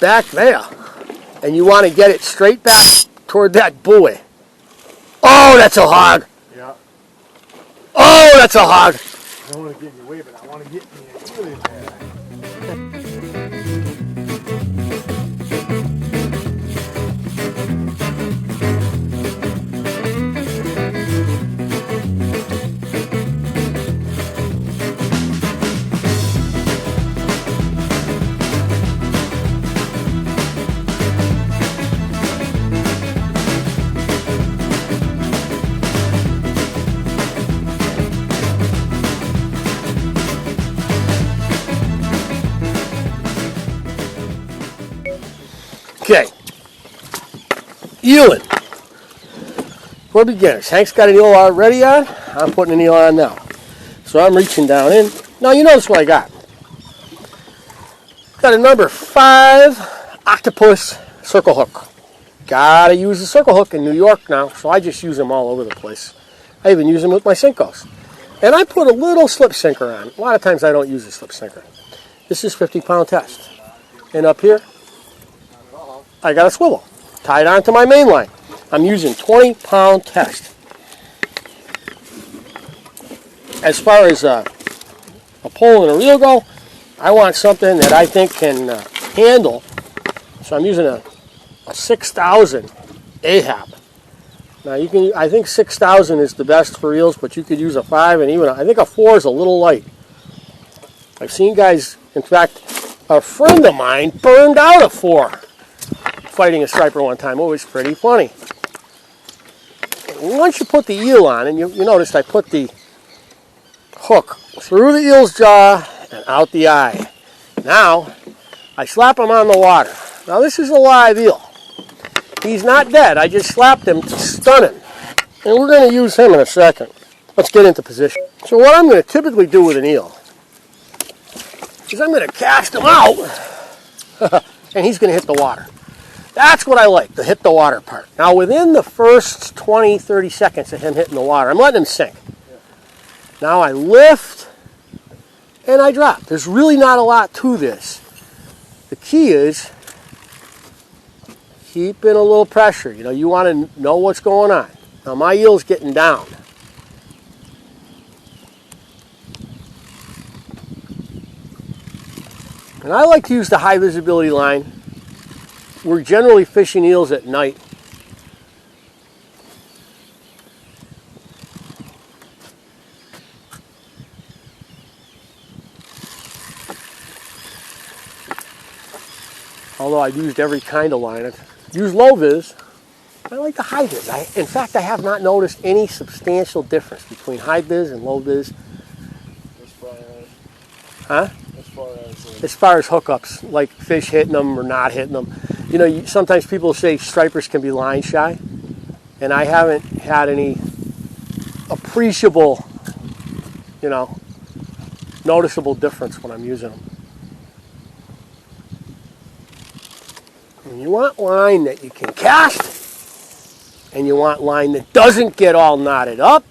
back there, and you want to get it straight back toward that buoy. Oh, that's a hog. Yeah. Oh, that's a hog. I don't want to get in your way, but I want to get in there. Okay, eeling. For beginners, Hank's got an eel already on. I'm putting an eel on now. So I'm reaching down in. Now you notice what I got. Got a number 5 octopus circle hook. Gotta use the circle hook in New York now, so I just use them all over the place. I even use them with my Senkos. And I put a little slip sinker on. A lot of times I don't use a slip sinker. This is 50-pound test. And up here, I got a swivel tied onto my main line. I'm using 20-pound test. As far as a pole and a reel go, I want something that I think can handle. So I'm using a 6,000 Ahab. Now you can, I think 6,000 is the best for reels, but you could use a 5 and even I think a 4 is a little light. I've seen guys, in fact, a friend of mine burned out a 4 fighting a striper one time. It was pretty funny. Once you put the eel on, and you noticed I put the hook through the eel's jaw and out the eye. Now, I slap him on the water. Now this is a live eel. He's not dead. I just slapped him to stun him. And we're going to use him in a second. Let's get into position. So what I'm going to typically do with an eel is I'm going to cast him out and he's going to hit the water. That's what I like, the hit the water part. Now within the first 20, 30 seconds of him hitting the water, I'm letting him sink. Now I lift and I drop. There's really not a lot to this. The key is keeping a little pressure. You know, you want to know what's going on. Now my eel's getting down. And I like to use the high visibility line. We're generally fishing eels at night. Although I've used every kind of line. I've used low vis. I like the high vis. In fact, I have not noticed any substantial difference between high vis and low vis. Huh? As far as hookups, like fish hitting them or not hitting them. You know, sometimes people say stripers can be line shy, and I haven't had any appreciable, noticeable difference when I'm using them. And you want line that you can cast, and you want line that doesn't get all knotted up.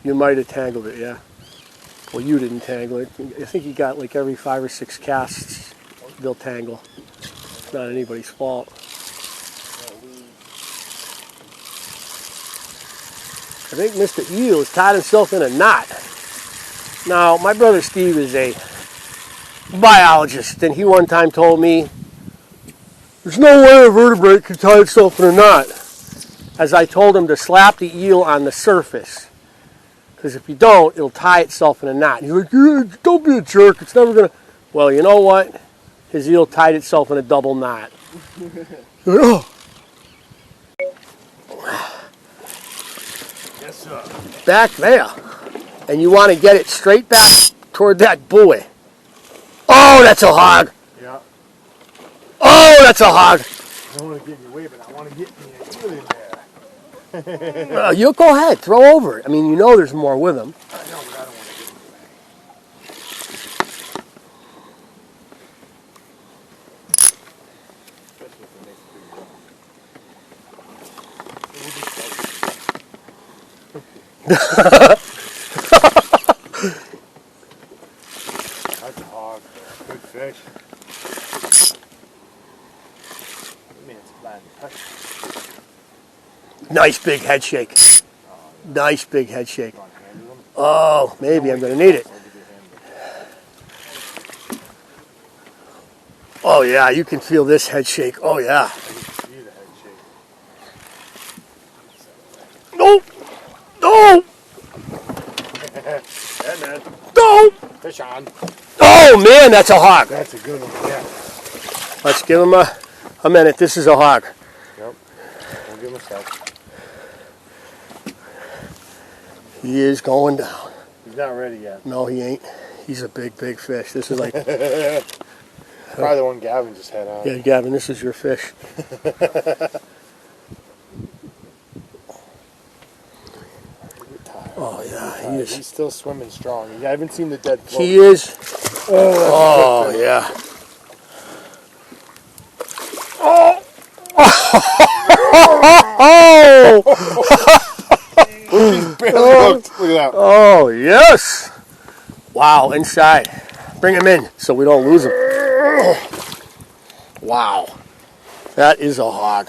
You might have tangled it, yeah. Well, you didn't tangle it. I think you got like every 5 or 6 casts, they'll tangle. It's not anybody's fault. I think Mr. Eel has tied himself in a knot. Now, my brother Steve is a biologist, and he one time told me, there's no way a vertebrate can tie itself in a knot. As I told him to slap the eel on the surface. Because if you don't, it'll tie itself in a knot. And he's like, yeah, don't be a jerk. It's never going to... Well, you know what? His eel tied itself in a double knot. Oh. Yes, sir. Back there. And you want to get it straight back toward that buoy. Oh, that's a hog. Yeah. Oh, that's a hog. I don't want to get in your way, but I want to get in there. You go ahead, throw over it. I mean, you know there's more with them. I know, but I don't want to get in Nice big head shake. Nice big head shake. Oh, maybe I'm going to need it. Oh, yeah, you can feel this head shake. Oh, yeah. No! No! Yeah, man. No! Fish on. Oh, man, that's a hog. That's a good one, yeah. Let's give him a minute. This is a hog. Yep. We'll give him a sec. He is going down. He's not ready yet. No, he ain't. He's a big, big fish. This is like... Probably the one Gavin just had on. Yeah, Gavin, this is your fish. Oh, yeah, he is. He's still swimming strong. I haven't seen the dead float. He is. Oh, yeah. Oh! Look at that. Oh, yes. Wow, inside. Bring him in so we don't lose him. Wow. That is a hog.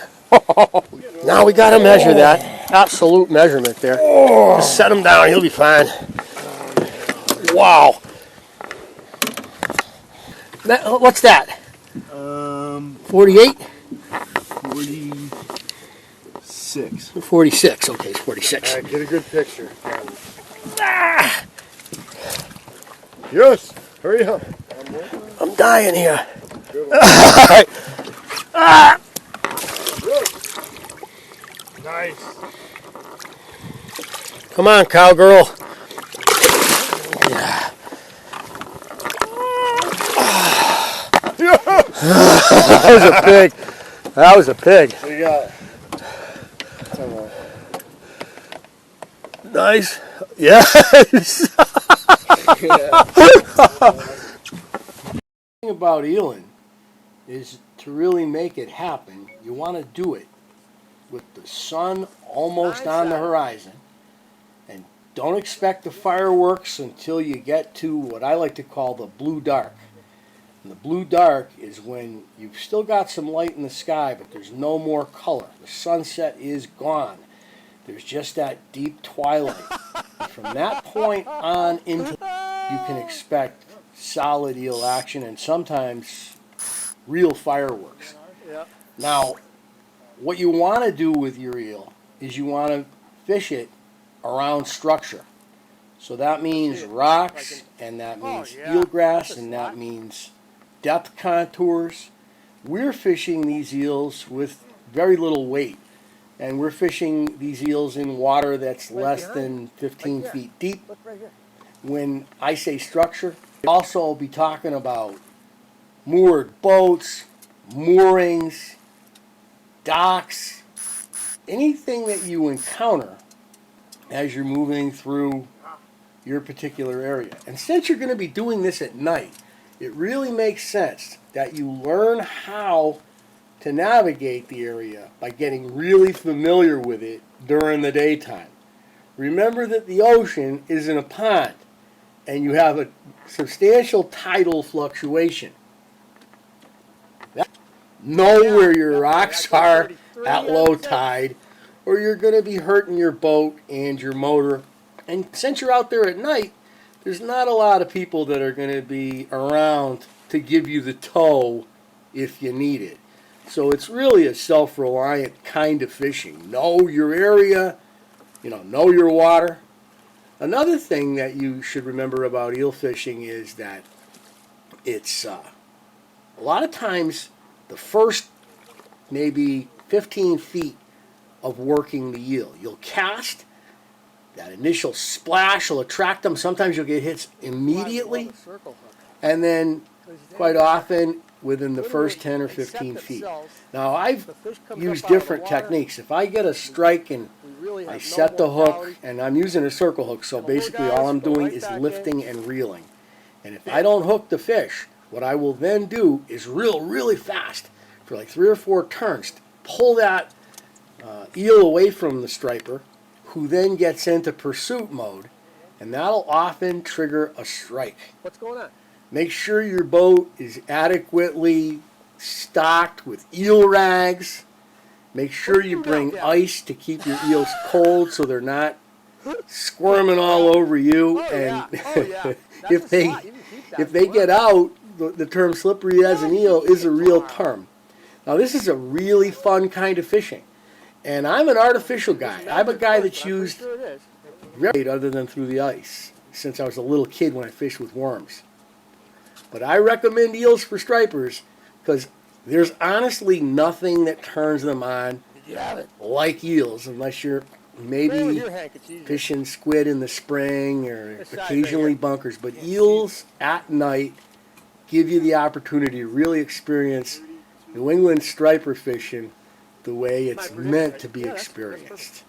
Now we got to measure that. Absolute measurement there. Just set him down. He'll be fine. Wow. What's that? 48? 46. 46. Okay, it's 46. All right, get a good picture. Ah! Yes, hurry up. I'm dying here. Ah! Nice. Come on, cowgirl. Yeah. That was a pig. That was a pig. What do you got? Nice. Yes. The thing about eeling is to really make it happen, you want to do it with the sun almost on the horizon. And don't expect the fireworks until you get to what I like to call the blue dark. And the blue dark is when you've still got some light in the sky, but there's no more color. The sunset is gone. There's just that deep twilight. From that point on into, you can expect solid eel action and sometimes real fireworks. Now, what you want to do with your eel is you want to fish it around structure. So that means rocks, and that means eelgrass, and that means depth contours. We're fishing these eels with very little weight. And we're fishing these eels in water that's less than 15 feet deep. When I say structure, I'll also be talking about moored boats, moorings, docks, anything that you encounter as you're moving through your particular area. And since you're going to be doing this at night, it really makes sense that you learn how to navigate the area by getting really familiar with it during the daytime. Remember that the ocean is in a pond and you have a substantial tidal fluctuation. Know where your rocks are at low tide, or you're going to be hurting your boat and your motor. And since you're out there at night, there's not a lot of people that are going to be around to give you the tow if you need it. So it's really a self-reliant kind of fishing. Know your area, know your water. Another thing that you should remember about eel fishing is that it's a lot of times the first maybe 15 feet of working the eel. You'll cast, that initial splash will attract them. Sometimes you'll get hits immediately, and then quite often within the first 10 or 15 feet. Now I've used different techniques. If I get a strike and I set the hook, and I'm using a circle hook, so basically all I'm doing is lifting and reeling. And if I don't hook the fish, what I will then do is reel really fast for like 3 or 4 turns, pull that eel away from the striper, who then gets into pursuit mode, and that'll often trigger a strike. What's going on? Make sure your boat is adequately stocked with eel rags Make sure you bring ice to keep your eels cold so they're not squirming all over you. And if they get out, the term slippery as an eel is a real term. Now this is a really fun kind of fishing. And I'm an artificial guy. I'm a guy that's used very other than through the ice since I was a little kid when I fished with worms. But I recommend eels for stripers because there's honestly nothing that turns them on like eels unless you're maybe fishing squid in the spring or occasionally bunkers. But eels at night give you the opportunity to really experience New England striper fishing the way it's meant to be experienced.